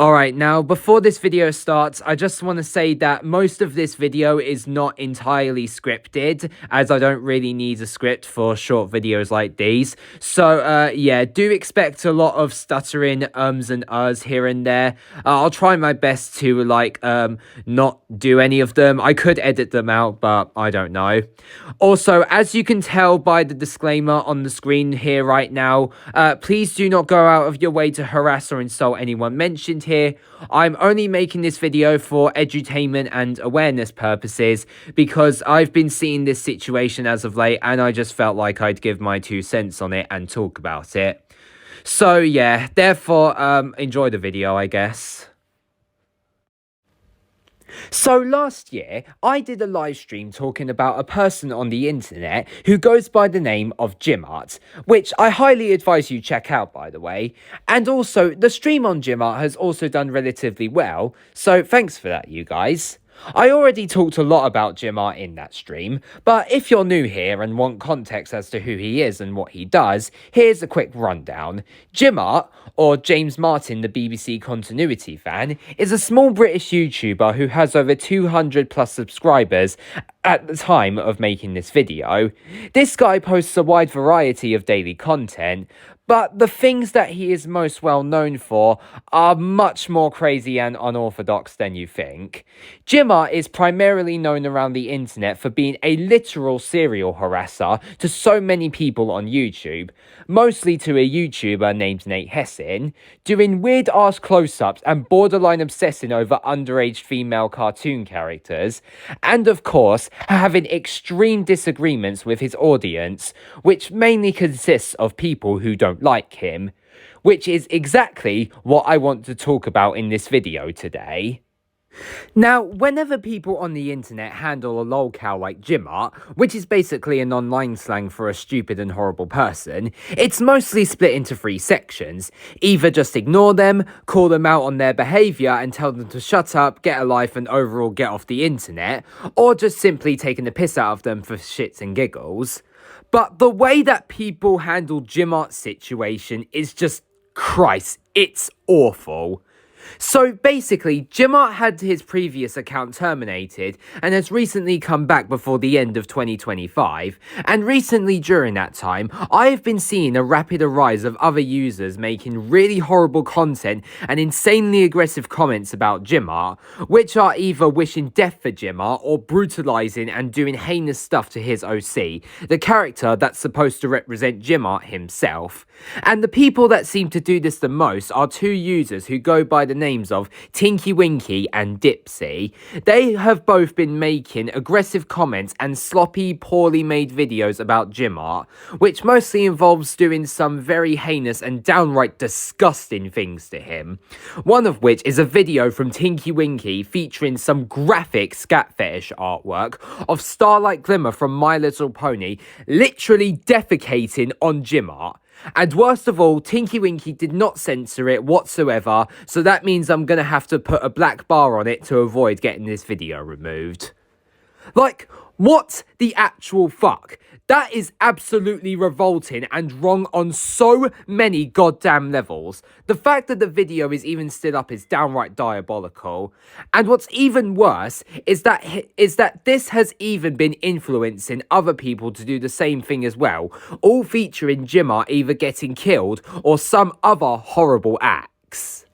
Alright, now before this video starts, I just want to say that most of this video is not entirely scripted, as I don't really need a script for short videos like these. So, yeah, do expect a lot of stuttering ums and uhs here and there. I'll try my best to, not do any of them. I could edit them out, but I don't know. Also, as you can tell by the disclaimer on the screen here right now, please do not go out of your way to harass or insult anyone mentioned here. I'm only making this video for edutainment and awareness purposes because I've been seeing this situation as of late and I just felt like I'd give my 2 cents on it and talk about it. So yeah, therefore, enjoy the video, I guess. So last year, I did a live stream talking about a person on the internet who goes by the name of Jimart, which I highly advise you check out, by the way. And also, the stream on Jimart has also done relatively well, so thanks for that, you guys. I already talked a lot about Jimart in that stream, but if you're new here and want context as to who he is and what he does, here's a quick rundown. Jimart, or James Martin, the BBC continuity fan, is a small British YouTuber who has over 200 plus subscribers at the time of making this video. This guy posts a wide variety of daily content, but the things that he is most well known for are much more crazy and unorthodox than you think. Jimart is primarily known around the internet for being a literal serial harasser to so many people on YouTube, mostly to a YouTuber named Nate Hessin, doing weird-ass close-ups and borderline obsessing over underage female cartoon characters, and of course, having extreme disagreements with his audience, which mainly consists of people who don't like him, which is exactly what I want to talk about in this video today. Now, whenever people on the internet handle a lolcow like Jimart, which is basically an online slang for a stupid and horrible person, it's mostly split into 3 sections. Either just ignore them, call them out on their behaviour and tell them to shut up, get a life and overall get off the internet, or just simply taking the piss out of them for shits and giggles. But the way that people handle Jimart's situation is just, Christ, it's awful. So basically, Jimart had his previous account terminated and has recently come back before the end of 2025, and recently during that time, I have been seeing a rapid rise of other users making really horrible content and insanely aggressive comments about Jimart, which are either wishing death for Jimart or brutalizing and doing heinous stuff to his OC, the character that's supposed to represent Jimart himself. And the people that seem to do this the most are 2 users who go by the names of Tinky Winky and Dipsy. They have both been making aggressive comments and sloppy, poorly made videos about Jimart, which mostly involves doing some very heinous and downright disgusting things to him. One of which is a video from Tinky Winky featuring some graphic scat fetish artwork of Starlight Glimmer from My Little Pony literally defecating on Jimart. And worst of all, Tinky Winky did not censor it whatsoever, so that means I'm gonna have to put a black bar on it to avoid getting this video removed. Like, what the actual fuck? That is absolutely revolting and wrong on so many goddamn levels. The fact that the video is even still up is downright diabolical. And what's even worse is that this has even been influencing other people to do the same thing as well, all featuring Jimart either getting killed or some other horrible acts.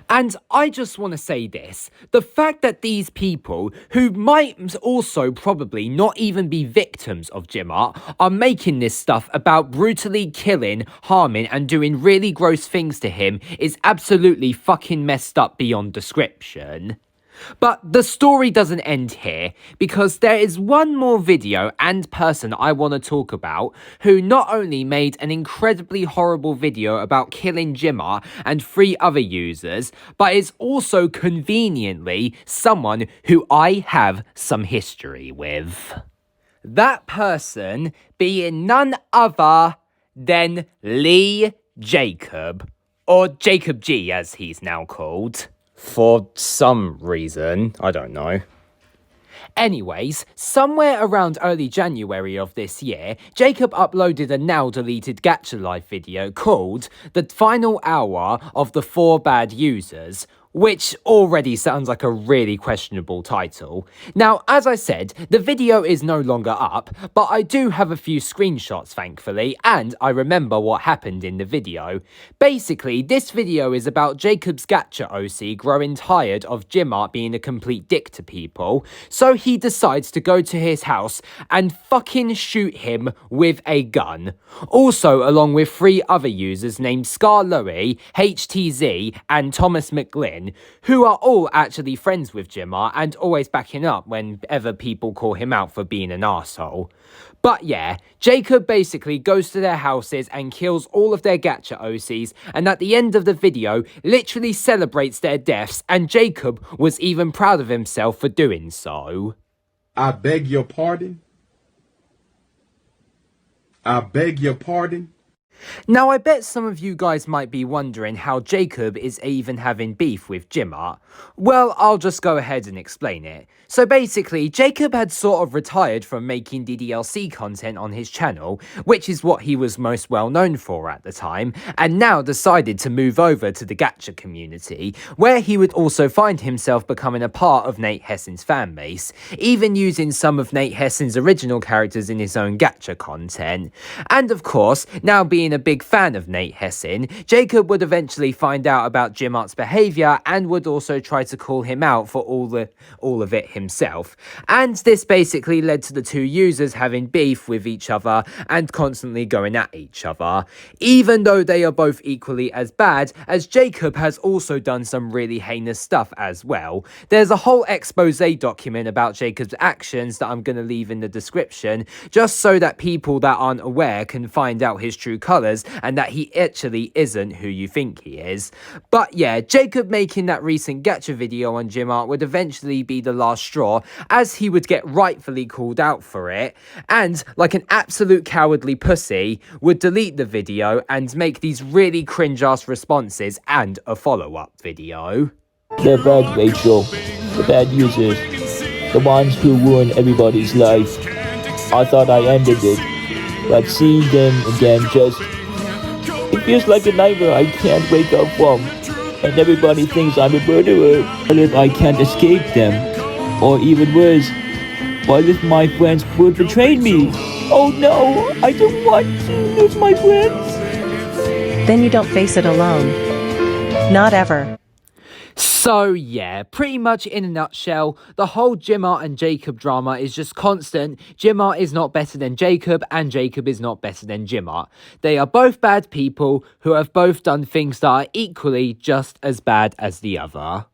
And I just want to say this, the fact that these people, who might also probably not even be victims of Jimart, are making this stuff about brutally killing, harming and doing really gross things to him is absolutely fucking messed up beyond description. But the story doesn't end here, because there is one more video and person I want to talk about who not only made an incredibly horrible video about killing Jimart and 3 other users, but is also conveniently someone who I have some history with. That person being none other than Lee Jacob, or Jacob G as he's now called. For some reason, I don't know. Anyways, somewhere around early January of this year, Jacob uploaded a now deleted Gacha Life video called The Final Hour of the 4 Bad Users, which already sounds like a really questionable title. Now, as I said, the video is no longer up, but I do have a few screenshots thankfully, and I remember what happened in the video. Basically, this video is about Jacob's Gacha OC growing tired of Jimart being a complete dick to people, so he decides to go to his house and fucking shoot him with a gun. Also, along with 3 other users named Scar Louie, HTZ, and Thomas McGlynn, who are all actually friends with Jimart and always backing up whenever people call him out for being an arsehole. But yeah, Jacob basically goes to their houses and kills all of their Gacha OCs, and at the end of the video, literally celebrates their deaths, and Jacob was even proud of himself for doing so. I beg your pardon? I beg your pardon? Now, I bet some of you guys might be wondering how Jacob is even having beef with Jimart. Well, I'll just go ahead and explain it. So basically, Jacob had sort of retired from making DDLC content on his channel, which is what he was most well known for at the time, and now decided to move over to the Gacha community, where he would also find himself becoming a part of Nate Hessen's fanbase, even using some of Nate Hessen's original characters in his own Gacha content. And of course, now being a big fan of Nate Hessen, Jacob would eventually find out about Jimart's behaviour and would also try to call him out for all of it himself. And this basically led to the 2 users having beef with each other and constantly going at each other, even though they are both equally as bad, as Jacob has also done some really heinous stuff as well. There's a whole expose document about Jacob's actions that I'm going to leave in the description, just so that people that aren't aware can find out his true colours and that he actually isn't who you think he is. But yeah, Jacob making that recent Gacha video on Jimart would eventually be the last straw, as he would get rightfully called out for it, and like an absolute cowardly pussy, would delete the video and make these really cringe-ass responses and a follow-up video. They're bad, Rachel. The bad users. The ones who ruin everybody's life. I thought I ended it, but seeing them again it feels like a nightmare I can't wake up from. And everybody thinks I'm a murderer. What if I can't escape them? Or even worse, what if my friends would betray me? Oh no, I don't want to lose my friends. Then you don't face it alone. Not ever. So yeah, pretty much in a nutshell, the whole Jimart and Jacob drama is just constant. Jimart is not better than Jacob, and Jacob is not better than Jimart. They are both bad people who have both done things that are equally just as bad as the other.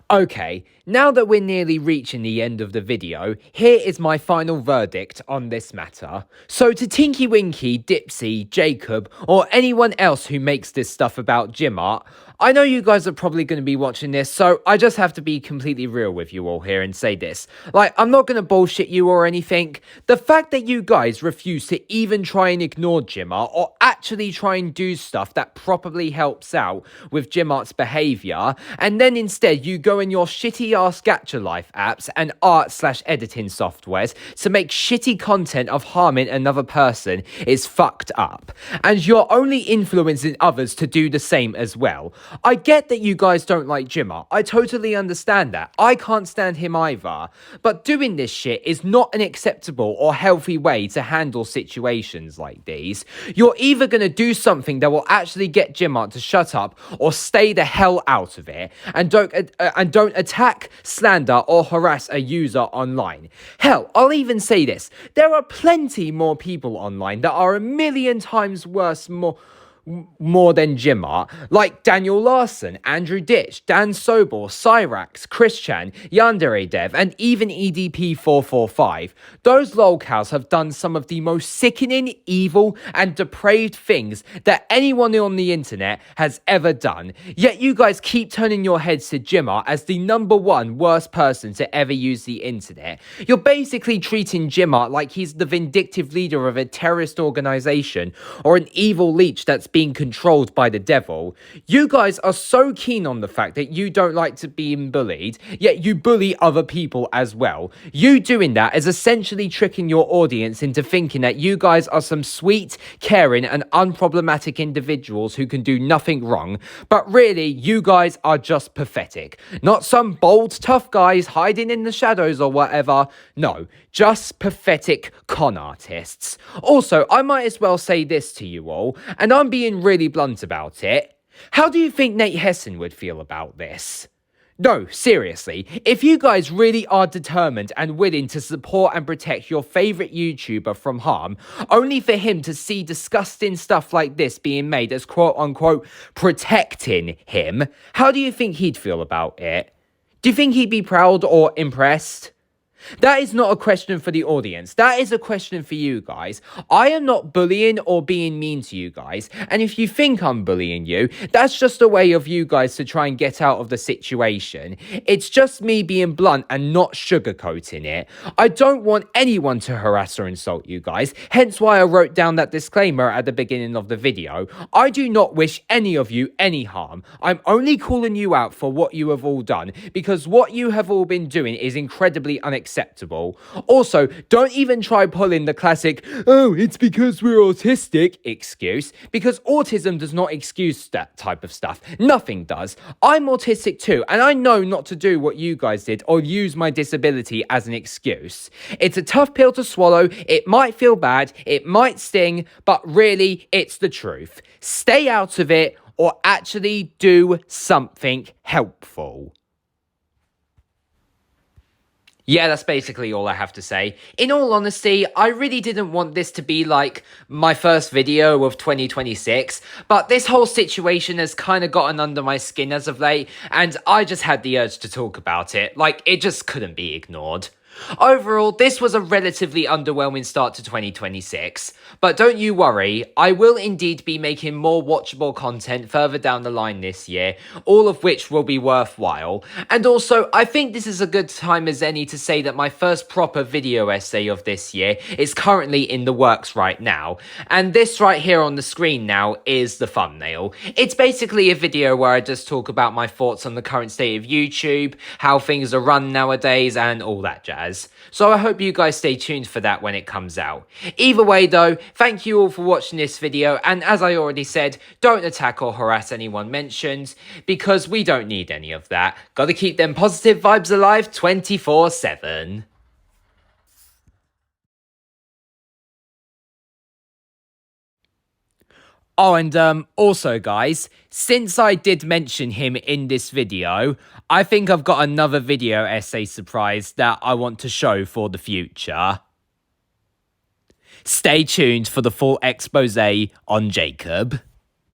Okay, now that we're nearly reaching the end of the video, here is my final verdict on this matter. So to Tinky Winky, Dipsy, Jacob, or anyone else who makes this stuff about Jimart, I know you guys are probably going to be watching this, so I just have to be completely real with you all here and say this. Like, I'm not going to bullshit you or anything. The fact that you guys refuse to even try and ignore Jimart, or actually try and do stuff that properly helps out with Jimart's behaviour, and then instead you go in your shitty ass Gacha Life apps and art/editing softwares to make shitty content of harming another person is fucked up. And you're only influencing others to do the same as well. I get that you guys don't like Jimart. I totally understand that. I can't stand him either. But doing this shit is not an acceptable or healthy way to handle situations like these. You're either going to do something that will actually get Jimart to shut up or stay the hell out of it, and don't attack, slander, or harass a user online. Hell, I'll even say this. There are plenty more people online that are a million times worse, more than Jimart, like Daniel Larson, Andrew Ditch, Dan Sobel, Cyrax, Christian, Yandere Dev, and even EDP445. Those lolcows have done some of the most sickening, evil, and depraved things that anyone on the internet has ever done. Yet you guys keep turning your heads to Jimart as the #1 worst person to ever use the internet. You're basically treating Jimart like he's the vindictive leader of a terrorist organization or an evil leech that's being controlled by the devil. You guys are so keen on the fact that you don't like to be bullied, yet you bully other people as well. You doing that is essentially tricking your audience into thinking that you guys are some sweet, caring, and unproblematic individuals who can do nothing wrong, but really, you guys are just pathetic. Not some bold, tough guys hiding in the shadows or whatever. No, just pathetic con artists. Also, I might as well say this to you all, and I'm being really blunt about it. How do you think Nate Hesson would feel about this? No, seriously, if you guys really are determined and willing to support and protect your favourite YouTuber from harm, only for him to see disgusting stuff like this being made as quote-unquote protecting him, how do you think he'd feel about it? Do you think he'd be proud or impressed? That is not a question for the audience. That is a question for you guys. I am not bullying or being mean to you guys. And if you think I'm bullying you, that's just a way of you guys to try and get out of the situation. It's just me being blunt and not sugarcoating it. I don't want anyone to harass or insult you guys. Hence why I wrote down that disclaimer at the beginning of the video. I do not wish any of you any harm. I'm only calling you out for what you have all done, because what you have all been doing is incredibly unacceptable. Also, don't even try pulling the classic, oh, it's because we're autistic excuse, because autism does not excuse that type of stuff. Nothing does. I'm autistic too, and I know not to do what you guys did or use my disability as an excuse. It's a tough pill to swallow. It might feel bad, it might sting, but really, it's the truth. Stay out of it or actually do something helpful. Yeah, that's basically all I have to say. In all honesty, I really didn't want this to be like my first video of 2026, but this whole situation has kind of gotten under my skin as of late, and I just had the urge to talk about it. Like, it just couldn't be ignored. Overall, this was a relatively underwhelming start to 2026, but don't you worry, I will indeed be making more watchable content further down the line this year, all of which will be worthwhile. And also, I think this is a good time as any to say that my first proper video essay of this year is currently in the works right now, and this right here on the screen now is the thumbnail. It's basically a video where I just talk about my thoughts on the current state of YouTube, how things are run nowadays, and all that jazz. So I hope you guys stay tuned for that when it comes out. Either way though, thank you all for watching this video, and as I already said, don't attack or harass anyone mentioned, because we don't need any of that. Gotta keep them positive vibes alive 24/7. Oh, and also guys, since I did mention him in this video, I think I've got another video essay surprise that I want to show for the future. Stay tuned for the full expose on Jacob.